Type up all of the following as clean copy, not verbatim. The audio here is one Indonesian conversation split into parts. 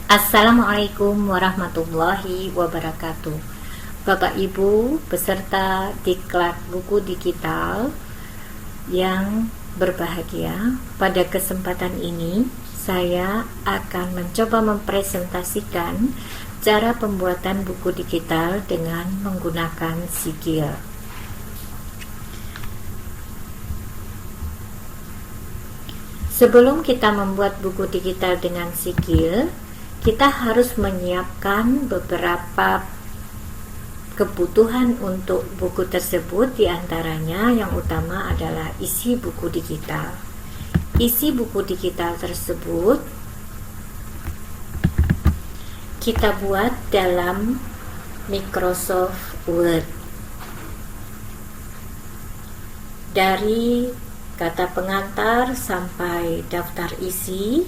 Assalamualaikum warahmatullahi wabarakatuh. Bapak Ibu peserta Diklat Buku Digital yang berbahagia, pada kesempatan ini saya akan mencoba mempresentasikan cara pembuatan buku digital dengan menggunakan sigil. Sebelum kita membuat buku digital dengan sigil, kita harus menyiapkan beberapa kebutuhan untuk buku tersebut. Diantaranya yang utama adalah isi buku digital. Isi buku digital tersebut kita buat dalam Microsoft Word. Dari kata pengantar sampai daftar isi,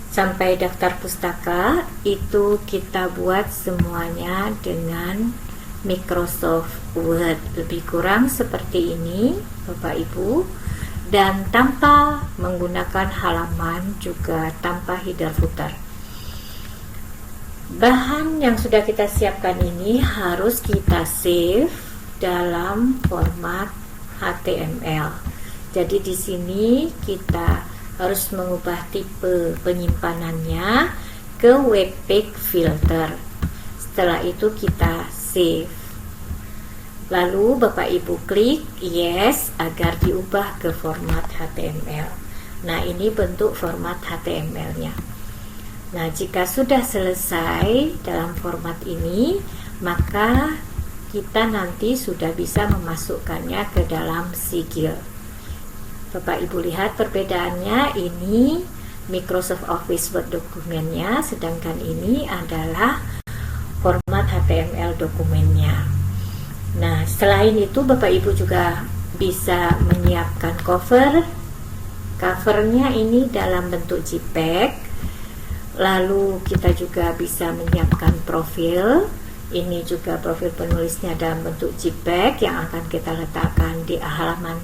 sampai daftar pustaka, itu kita buat semuanya dengan Microsoft Word. Lebih kurang seperti ini Bapak Ibu, dan tanpa menggunakan halaman, juga tanpa header footer. Bahan yang sudah kita siapkan ini harus kita save dalam format HTML. Jadi di sini kita harus mengubah tipe penyimpanannya ke Webpack Filter. Setelah itu kita save. Lalu Bapak Ibu klik yes agar diubah ke format HTML. Nah, ini bentuk format HTML-nya. Nah, jika sudah selesai dalam format ini, maka kita nanti sudah bisa memasukkannya ke dalam sigil. Bapak Ibu lihat perbedaannya, ini Microsoft Office Word dokumennya, sedangkan ini adalah format HTML dokumennya. Nah, selain itu Bapak Ibu juga bisa menyiapkan covernya ini dalam bentuk JPEG. Lalu kita juga bisa menyiapkan profil, ini juga profil penulisnya dalam bentuk JPEG yang akan kita letakkan di halaman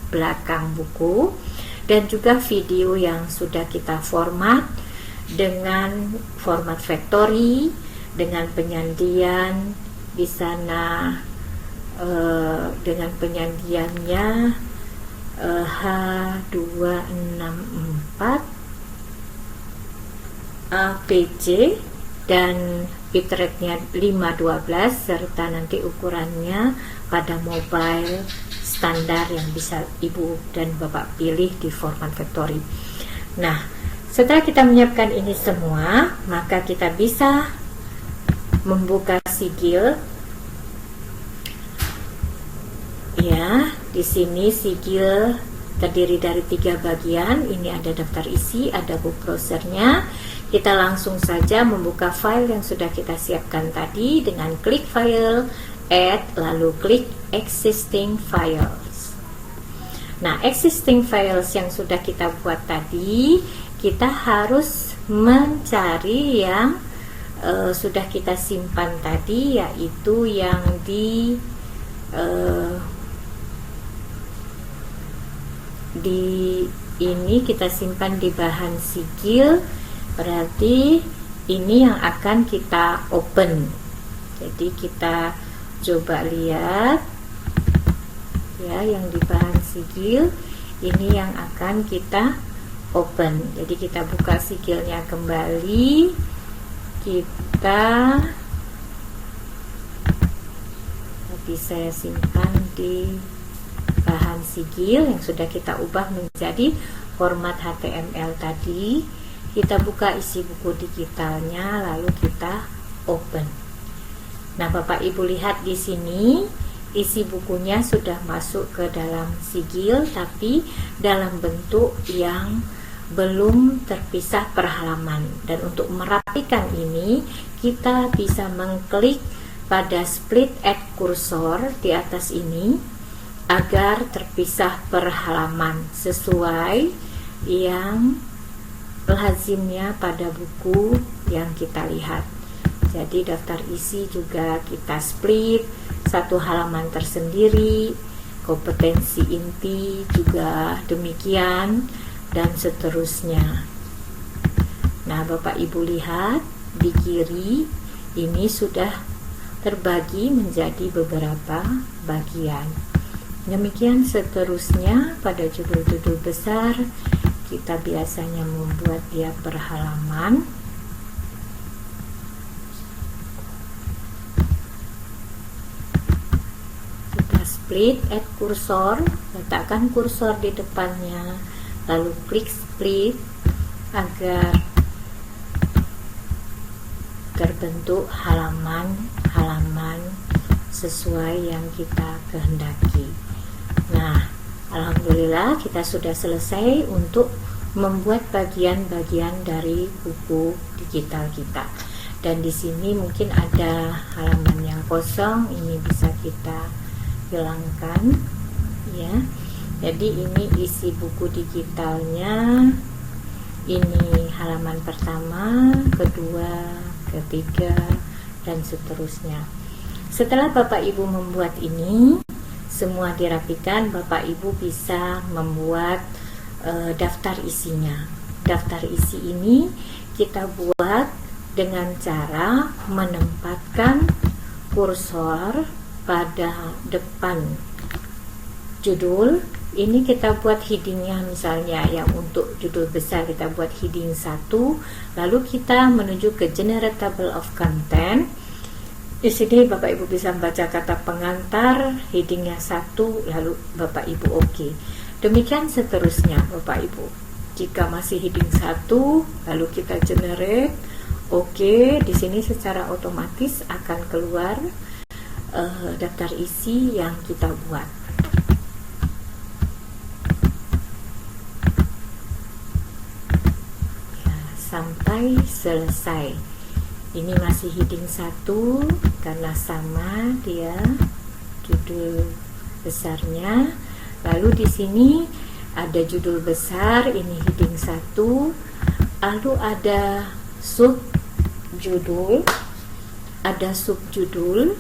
belakang buku, dan juga video yang sudah kita format dengan format factory, dengan penyandian di sana dengan penyandiannya H264 APC dan bitrate-nya 512, serta nanti ukurannya pada mobile standar yang bisa Ibu dan Bapak pilih di format factory. Nah, setelah kita menyiapkan ini semua, maka kita bisa membuka sigil. Ya, di sini sigil terdiri dari 3 bagian. Ini ada daftar isi, ada book browsernya. Kita langsung saja membuka file yang sudah kita siapkan tadi dengan klik file, add, lalu klik existing files. Nah, existing files yang sudah kita buat tadi, kita harus mencari yang sudah kita simpan tadi, yaitu yang di ini kita simpan di bahan sigil, berarti ini yang akan kita open. Jadi kita coba lihat ya, yang di bahan sigil ini yang akan kita open. Jadi kita buka sigilnya kembali, tapi saya simpan di bahan sigil yang sudah kita ubah menjadi format HTML tadi. Kita buka isi buku digitalnya, lalu kita open. Nah, Bapak Ibu lihat di sini isi bukunya sudah masuk ke dalam sigil, tapi dalam bentuk yang belum terpisah per halaman. Dan untuk merapikan ini, kita bisa mengklik pada split at cursor di atas ini agar terpisah per halaman sesuai yang lazimnya pada buku yang kita lihat. Jadi daftar isi juga kita split satu halaman tersendiri, kompetensi inti juga demikian, dan seterusnya. Nah, Bapak Ibu lihat di kiri ini sudah terbagi menjadi beberapa bagian. Demikian seterusnya pada judul-judul besar kita biasanya membuat dia per halaman. Kita split, add kursor, letakkan kursor di depannya, lalu klik split agar terbentuk halaman-halaman sesuai yang kita kehendaki. Nah, alhamdulillah kita sudah selesai untuk membuat bagian-bagian dari buku digital kita. Dan di sini mungkin ada halaman yang kosong, ini bisa kita hilangkan ya. Jadi ini isi buku digitalnya. Ini halaman pertama, kedua, ketiga, dan seterusnya. Setelah Bapak Ibu membuat ini, semua dirapikan, Bapak Ibu bisa membuat daftar isinya. Daftar isi ini kita buat dengan cara menempatkan kursor pada depan judul. Ini kita buat headingnya, misalnya yang untuk judul besar kita buat heading 1, lalu kita menuju ke generate table of content. Di sini Bapak Ibu bisa membaca kata pengantar, headingnya 1, lalu Bapak Ibu oke. Demikian seterusnya Bapak Ibu. Jika masih heading 1, lalu kita generate oke, di sini secara otomatis akan keluar daftar isi yang kita buat. Sampai selesai. Ini masih heading 1 karena sama dia judul besarnya. Lalu di sini ada judul besar, ini heading 1. Lalu ada subjudul, ada subjudul.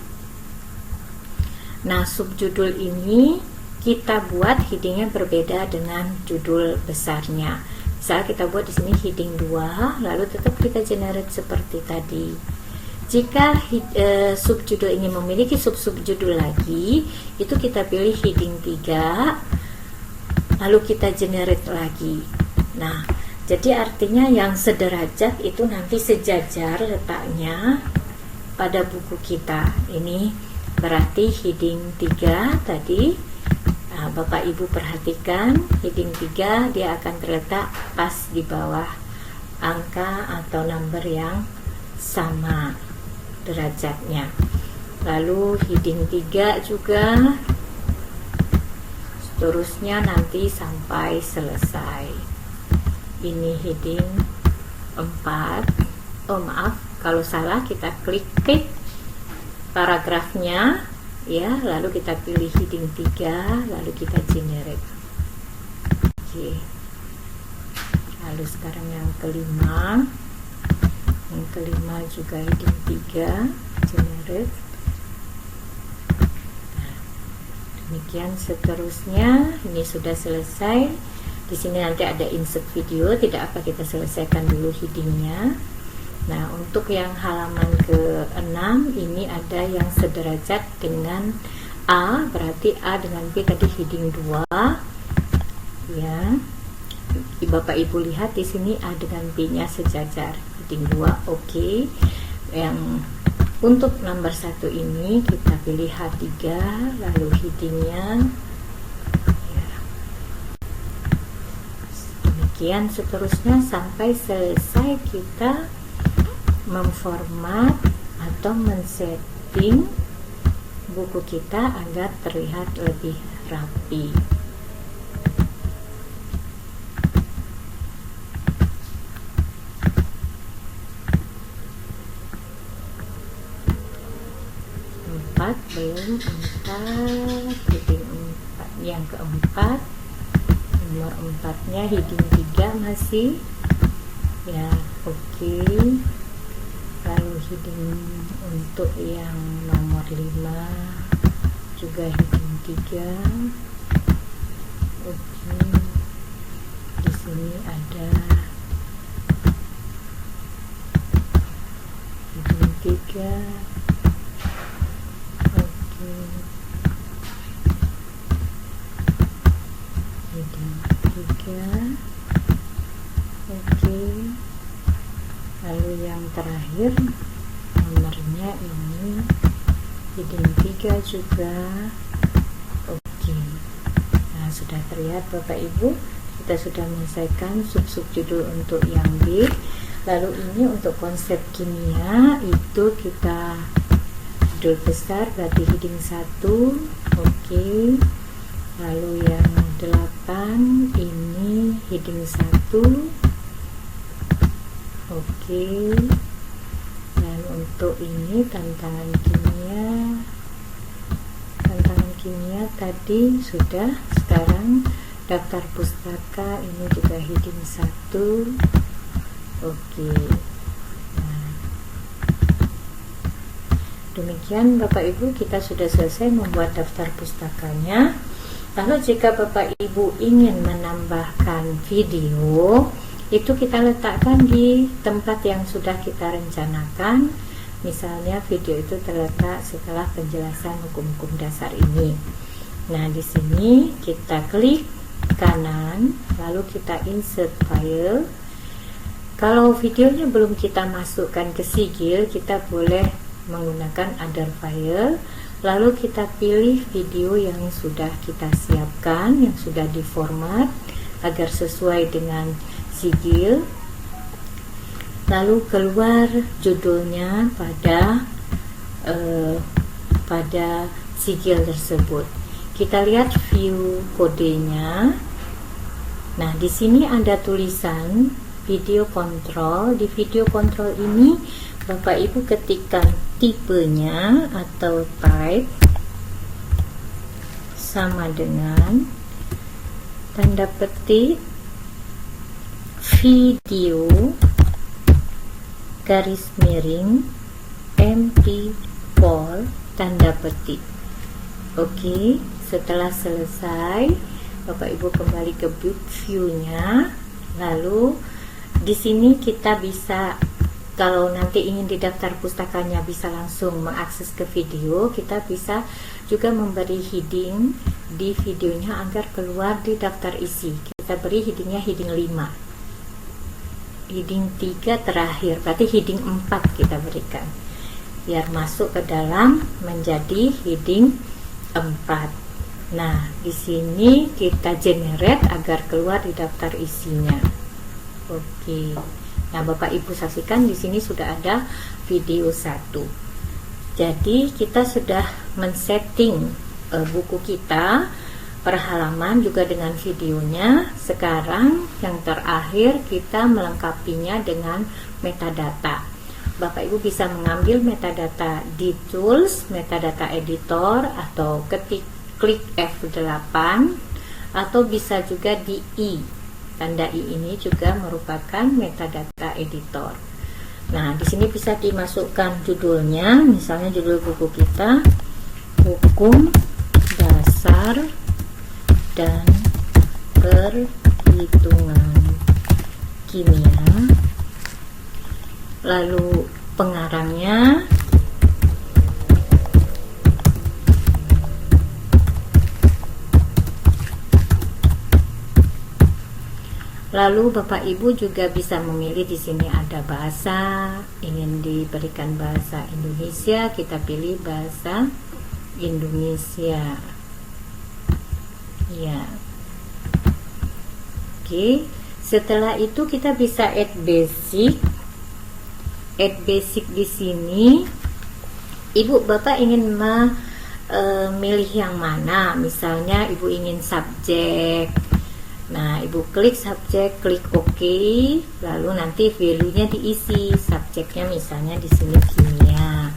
Nah, subjudul ini kita buat headingnya berbeda dengan judul besarnya. Misal kita buat di sini heading 2, lalu tetap kita generate seperti tadi. Jika subjudul ini memiliki subjudul lagi, itu kita pilih heading 3, lalu kita generate lagi. Nah, jadi artinya yang sederajat itu nanti sejajar letaknya pada buku kita. Ini berarti heading 3 tadi. Nah, Bapak Ibu perhatikan heading 3 dia akan terletak pas di bawah angka atau number yang sama derajatnya. Lalu heading 3 juga seterusnya nanti sampai selesai. Ini heading 4. Oh maaf, kalau salah kita klik paragrafnya ya, lalu kita pilih heading 3, lalu kita generate. Oke. Lalu sekarang yang kelima. Yang kelima juga heading 3, generate. Nah, demikian seterusnya. Ini sudah selesai. Di sini nanti ada insert video, tidak apa kita selesaikan dulu headingnya. Nah, untuk yang halaman ke-6 ini ada yang sederajat dengan A, berarti A dengan B tadi heading 2. Ya. Bapak Ibu lihat di sini A dengan B-nya sejajar. Heading 2 oke. Yang untuk nomor 1 ini kita pilih H3, lalu headingnya ya. Demikian seterusnya sampai selesai kita memformat atau men-setting buku kita agar terlihat lebih rapi. Belum 4, heading 4 yang keempat, nomor 4-nya heading 3 masih ya oke. Lalu heading untuk yang nomor 5 juga heading 3 oke. Di sini ada 3. Oke. Heading 3. Oke. Lalu yang terakhir nomornya ini heading 3 juga. Oke. Nah, sudah terlihat Bapak Ibu, kita sudah menyelesaikan sub-sub judul untuk yang B. Lalu ini untuk konsep kimia itu kita judul besar berarti heading 1. Oke. Lalu yang 8 ini heading 1. Oke. Dan untuk ini tantangan kimia tadi sudah. Sekarang daftar pustaka ini juga heading 1. Oke. Nah, demikian Bapak Ibu, kita sudah selesai membuat daftar pustakanya. Lalu jika Bapak Ibu ingin menambahkan video, itu kita letakkan di tempat yang sudah kita rencanakan. Misalnya video itu terletak setelah penjelasan hukum-hukum dasar ini. Nah, di sini kita klik kanan, lalu kita insert file. Kalau videonya belum kita masukkan ke Sigil, kita boleh menggunakan other file. Lalu kita pilih video yang sudah kita siapkan, yang sudah diformat agar sesuai dengan Sigil. Lalu keluar judulnya pada Sigil tersebut. Kita lihat view kodenya. Nah, di sini ada tulisan video control. Di video control ini Bapak Ibu ketikkan tipenya atau type sama dengan tanda petik video garis miring MP4 tanda petik. Oke, setelah selesai Bapak Ibu kembali ke view-nya. Lalu di sini kita bisa, kalau nanti ingin di daftar pustakanya bisa langsung mengakses ke video, kita bisa juga memberi heading di videonya agar keluar di daftar isi. Kita beri headingnya heading 5. Heading 3 terakhir, berarti heading 4 kita berikan biar masuk ke dalam menjadi heading 4. Nah, di sini kita generate agar keluar di daftar isinya. Oke. Nah, Bapak Ibu saksikan di sini sudah ada video 1. Jadi kita sudah men-setting buku kita per halaman juga dengan videonya. Sekarang yang terakhir kita melengkapinya dengan metadata. Bapak Ibu bisa mengambil metadata di tools, metadata editor, atau klik F8, atau bisa juga di I. Tanda I ini juga merupakan metadata editor. Nah, di sini bisa dimasukkan judulnya, misalnya judul buku kita Hukum Dasar dan Perhitungan Kimia. Lalu pengarangnya, lalu Bapak Ibu juga bisa memilih. Di sini ada bahasa, ingin diberikan bahasa Indonesia, kita pilih bahasa Indonesia. Ya. Oke, setelah itu kita bisa add basic. Add basic di sini, Ibu Bapak ingin memilih yang mana? Misalnya Ibu ingin subjek. Nah, Ibu klik subjek, klik OK, lalu nanti value-nya diisi. Subjeknya misalnya di sini kimia.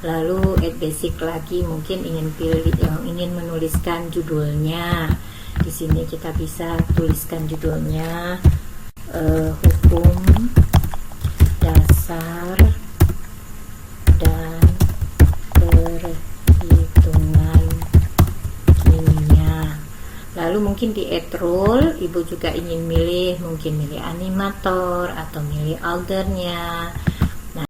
Lalu add basic lagi, mungkin ingin menuliskan judulnya. Di sini kita bisa tuliskan judulnya Hukum Dasar dan Perhitungan Kimia. Lalu mungkin di add role, Ibu juga ingin mungkin milih animator atau milih aldernya.